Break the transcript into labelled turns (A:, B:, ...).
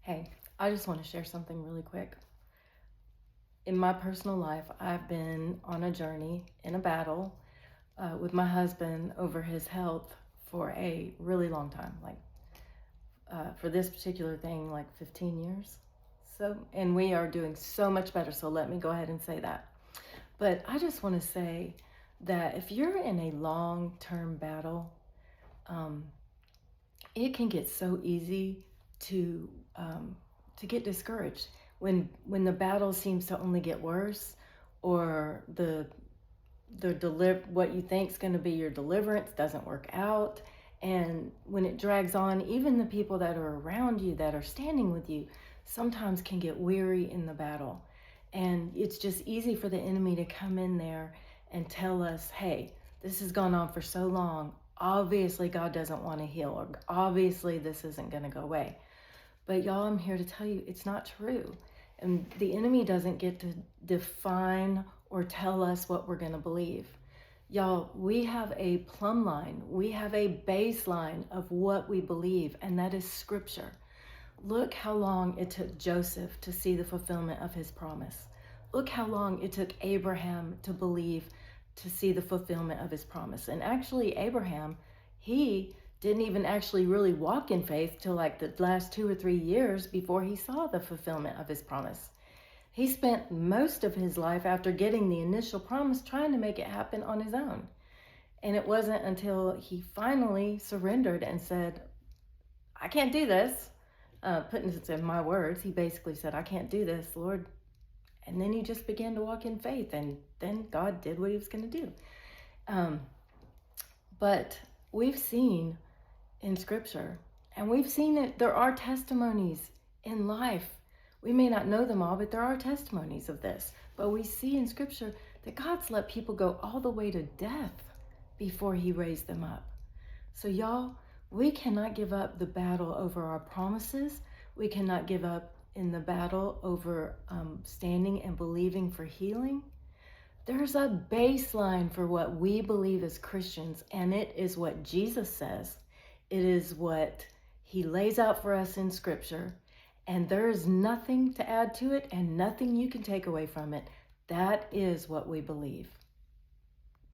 A: Hey, I just want to share something really quick. In my personal life, I've been on a journey in a battle with my husband over his health for a really long time, for this particular thing, like 15 years. And we are doing so much better. So let me go ahead and say that. But I just want to say that if you're in a long-term battle, um, it can get so easy to get discouraged when the battle seems to only get worse, or what you think is going to be your deliverance doesn't work out. And when it drags on, even the people that are around you, that are standing with you, sometimes can get weary in the battle. And it's just easy for the enemy to come in there and tell us, hey, this has gone on for so long. Obviously, God doesn't want to heal, or obviously, this isn't going to go away. But y'all, I'm here to tell you it's not true. And the enemy doesn't get to define or tell us what we're going to believe. Y'all, we have a plumb line. We have a baseline of what we believe, and that is Scripture. Look how long it took Joseph to see the fulfillment of his promise. Look how long it took Abraham to believe, to see the fulfillment of his promise. And actually, Abraham, he didn't even actually really walk in faith till like the last 2 or 3 years before he saw the fulfillment of his promise. He spent most of his life after getting the initial promise trying to make it happen on his own. And it wasn't until he finally surrendered and said, I can't do this. Putting it in my words, he basically said, I can't do this, Lord. And then he just began to walk in faith, and then God did what he was going to do. But we've seen in Scripture, and we've seen it, there are testimonies in life. We may not know them all, but there are testimonies of this. But we see in Scripture that God's let people go all the way to death before he raised them up. So y'all, we cannot give up the battle over our promises. We cannot give up in the battle over standing and believing for healing. There's a baseline for what we believe as Christians, and it is what Jesus says. It is what he lays out for us in Scripture, and there is nothing to add to it and nothing you can take away from it. That is what we believe.